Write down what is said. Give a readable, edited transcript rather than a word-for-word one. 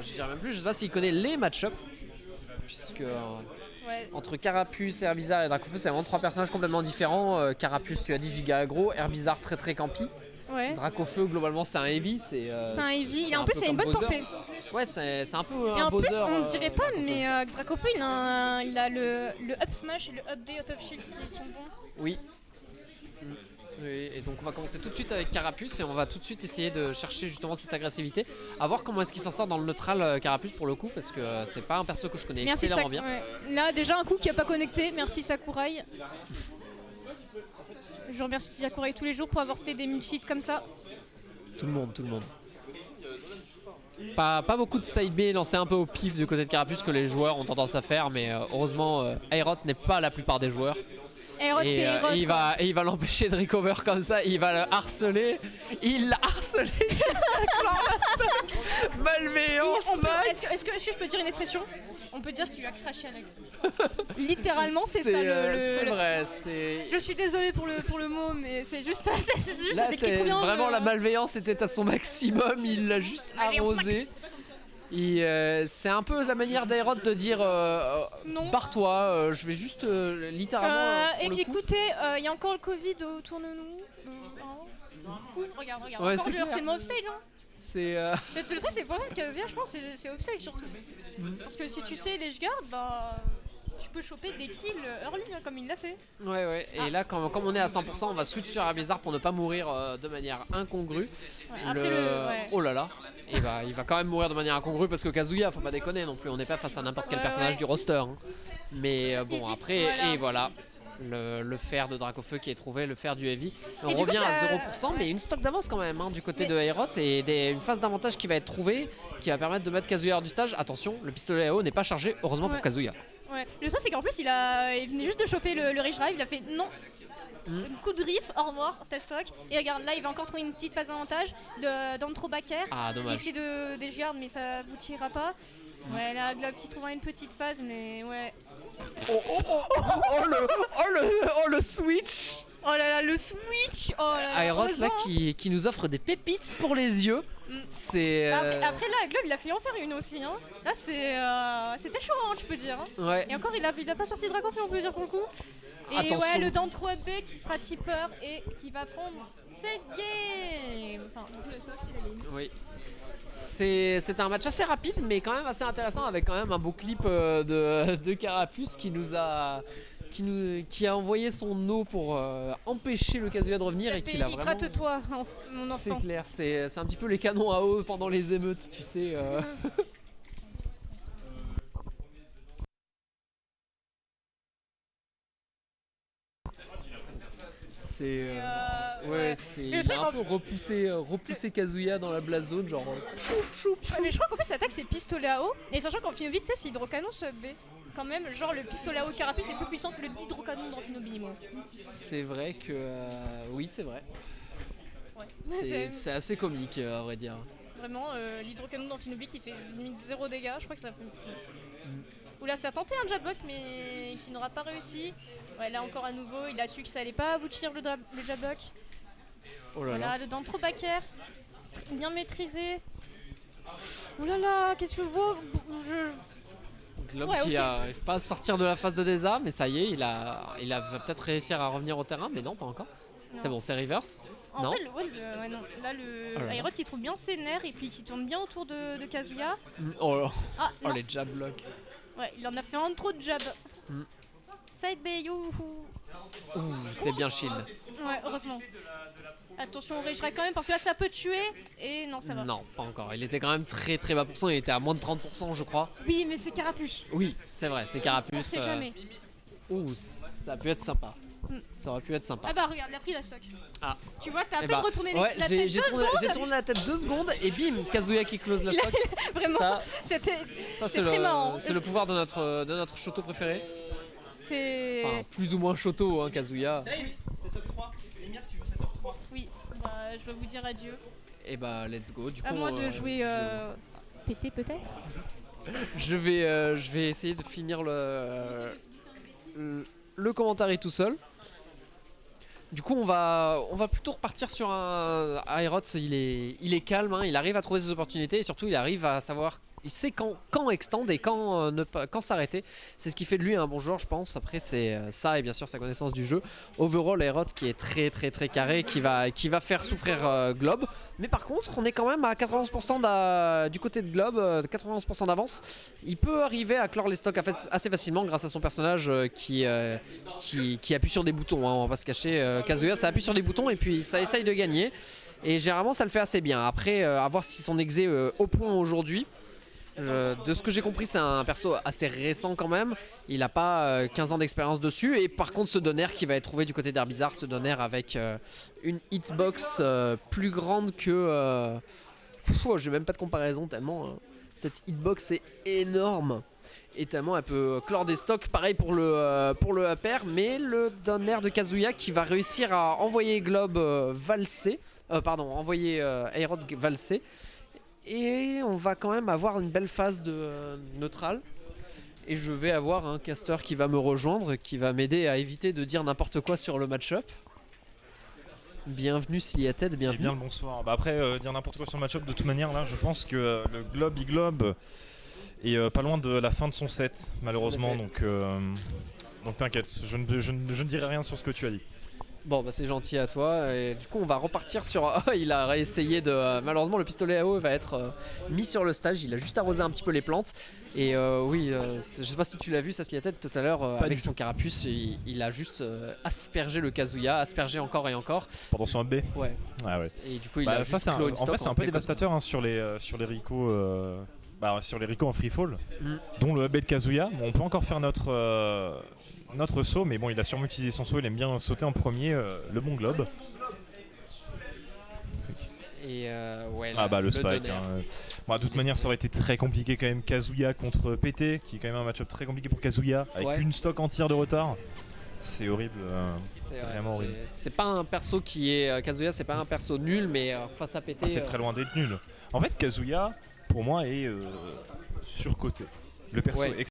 je dirais même plus, je sais pas s'il connaît les match-up, puisque entre Carapuce, Herbizarre et Dracofeu, c'est vraiment 3 personnages complètement différents. Carapuce, tu as dit giga aggro, Herbizarre très très campy. Ouais. Dracofeu, globalement, c'est un heavy. C'est un heavy, et en plus, il a une bonne portée. Ouais, c'est un peu et un en plus, bowser, on ne dirait pas, mais Dracofeu, il a le up smash et le up B out of shield qui sont bons. Oui. Et donc on va commencer tout de suite avec Carapuce et on va tout de suite essayer de chercher justement cette agressivité, à voir comment est-ce qu'il s'en sort dans le neutral Carapuce pour le coup, parce que c'est pas un perso que je connais excellemment bien. Ouais. Là déjà un coup qui a pas connecté, merci Sakurai. Je remercie Sakurai tous les jours pour avoir fait des multi-hits comme ça. Tout le monde. Pas beaucoup de side B lancés un peu au pif du côté de Carapuce que les joueurs ont tendance à faire, mais heureusement Aerot n'est pas la plupart des joueurs. Aerot, c'est Aerot, il va l'empêcher de recover comme ça, il va le harceler. Il l'a harcelé jusqu'à la malveillance max. Est-ce que je peux dire une expression? On peut dire qu'il lui a craché à la gueule. Littéralement, c'est ça c'est vrai. Je suis désolée pour le mot, mais c'est juste là, c'est vraiment la malveillance était à son maximum, il l'a juste arrosé. C'est un peu la manière d'Aerot de dire barre-toi, je vais juste littéralement. Écoutez, il y a encore le Covid autour de nous. Regarde. Ouais, encore du harcèlement offstage. Hein. Le truc, c'est pas vrai que je pense que c'est offstage surtout. Parce que si tu sais les gardes, bah. Tu peux choper des kills early hein, comme il l'a fait. Ouais. Et là, comme on est à 100%, on va switch sur Herbizarre pour ne pas mourir de manière incongrue. Oh là là. Il va quand même mourir de manière incongrue parce que Kazuya, faut pas déconner non plus, on n'est pas face à n'importe quel personnage du roster. Hein. Mais bon, après, et voilà. Le fer de Dracofeu qui est trouvé, le fer du heavy. On revient à 0%, mais une stock d'avance quand même hein, du côté de Aerot et une phase d'avantage qui va être trouvée, qui va permettre de mettre Kazuya hors du stage. Attention, le pistolet à eau n'est pas chargé, heureusement pour Kazuya. Ouais. Le truc c'est qu'en plus il venait juste de choper le Rage Drive, il a fait non. Un coup de riff, au revoir, test stock. Et regarde, là il va encore trouver une petite phase d'avantage d'Antro Backer. Ah, dommage. Il essaie de déjouer, mais ça aboutira pas. Ouais, là, Globe qui trouve une petite phase, mais ouais. Le switch. Oh là là, le switch. Oh là là. Aerot là qui nous offre des pépites pour les yeux. C'est après là, Globe il a fait en faire une aussi. Hein. Là c'était chaud, hein, tu peux dire. Hein. Ouais. Et encore il a pas sorti de Dracofeu, on peut dire pour le coup. Et attention. Ouais, le Dantro B qui sera tipper et qui va prendre cette game. Enfin, du coup, le stock, il a gagné. Oui. C'était un match assez rapide, mais quand même assez intéressant, avec quand même un beau clip de Carapuce qui a envoyé son eau pour empêcher le Kazuya de revenir et qu'il a vraiment. Hydrate-toi, mon enfant. C'est clair, c'est un petit peu les canons à eau pendant les émeutes, tu sais. Il a un peu repoussé Kazuya dans la blast zone, genre. Mais je crois qu'en plus l'attaque c'est pistolet à eau, et sachant qu'en Finobi, tu sais, c'est hydrocanon sub B. Quand même, genre le pistolet à eau Carapuce est plus puissant que le hydrocanon dans Finobi. C'est vrai que. Oui, c'est vrai. Ouais. C'est assez comique, à vrai dire. Vraiment, l'hydrocanon dans Finobi qui fait limite 0 dégâts, je crois que ça fait. Oula, ça a tenté un jab block, mais qui n'aura pas réussi. Ouais, là encore à nouveau, il a su que ça allait pas aboutir le jab block. Oh là voilà, le Dantro Backer, bien maîtrisé. Oh là là, qu'est-ce que vaut Globe qui n'arrive pas à sortir de la phase de désarme, mais ça y est, il va peut-être réussir à revenir au terrain, mais non, pas encore. C'est bon, c'est reverse. Non. Non. Là, Aerot il trouve bien ses nerfs et puis il tourne bien autour de Kazuya. Les jab blocks. Ouais, il en a fait un trop de jab. Side B, youhou. C'est bien shield. Ouais, heureusement. Attention au rage quand même, parce que là ça peut tuer. Et non, ça va. Non, pas encore. Il était quand même très très bas pourcent. Il était à moins de 30%, je crois. Oui, mais c'est Carapuce. Oui, c'est vrai, c'est Carapuce. On sait jamais. Ça a pu être sympa. Ça aurait pu être sympa. Ah bah regarde, il a pris la stock. Ah. Tu vois, t'as à peine retourné la tête 2 secondes. J'ai tourné la tête 2 secondes et bim, Kazuya qui close la stock. Vraiment, c'est très marrant. C'est le pouvoir de notre Shoto préféré. C'est. Enfin, plus ou moins Shoto, hein, Kazuya. C'est top 3. Les miens, tu joues ça top 3. Oui, bah je vais vous dire adieu. Et bah, let's go. Du coup, à moins de jouer pété peut-être. Je vais essayer de finir le commentaire tout seul. Du coup, on va plutôt repartir sur un Aerot. Il est calme, hein, il arrive à trouver ses opportunités et surtout il arrive à savoir il sait quand extend et quand s'arrêter. C'est ce qui fait de lui un bon joueur, je pense. Après, c'est ça et bien sûr sa connaissance du jeu. Overall, Aerod qui est très très très carré, qui va faire souffrir Globe. Mais par contre, on est quand même à 91% du côté de Globe, 91% d'avance. Il peut arriver à clore les stocks assez facilement grâce à son personnage qui appuie sur des boutons, hein, on va pas se cacher. Kazuya, ça appuie sur des boutons et puis ça essaye de gagner. Et généralement, ça le fait assez bien. Après, à voir si son exé au point aujourd'hui. De ce que j'ai compris, c'est un perso assez récent quand même. Il n'a pas 15 ans d'expérience dessus. Et par contre, ce Donner qui va être trouvé du côté d'Herbizarre, ce Donner avec une hitbox plus grande que... j'ai même pas de comparaison tellement cette hitbox est énorme. Et tellement elle peut clore des stocks. Pareil pour le upper. Mais le Donner de Kazuya qui va réussir à envoyer Globe valser. Envoyer Aerod valser. Et on va quand même avoir une belle phase de neutral. Et je vais avoir un caster qui va me rejoindre, qui va m'aider à éviter de dire n'importe quoi sur le match-up. Bienvenue Siliated, bienvenue. Eh bien le bonsoir. Après, dire n'importe quoi sur le match-up, de toute manière, là, je pense que le Globe est pas loin de la fin de son set, malheureusement. Donc t'inquiète, je ne dirai rien sur ce que tu as dit. Bon bah c'est gentil à toi et du coup on va repartir sur... il a réessayé de... malheureusement le pistolet à eau va être mis sur le stage, il a juste arrosé un petit peu les plantes et je sais pas si tu l'as vu ça se la tête tout à l'heure avec son carapuce, il a juste aspergé le Kazuya, aspergé encore et encore. Pendant son AB. Ouais. Ah ouais. Et du coup il a juste clos une stock. En vrai c'est un peu dévastateur hein, sur les Rico sur les Rico en free fall, dont le AB de Kazuya. Bon, on peut encore faire notre saut, mais bon, il a sûrement utilisé son saut, il aime bien sauter en premier, le bon Globe. Et le spike. De toute manière, ça aurait été très compliqué quand même. Kazuya contre PT, qui est quand même un match-up très compliqué pour Kazuya, avec une stock entière de retard. C'est horrible, c'est vraiment horrible. C'est pas un perso qui est... Kazuya, c'est pas un perso nul, mais face à PT... c'est très loin d'être nul. En fait, Kazuya, pour moi, est surcoté. Le perso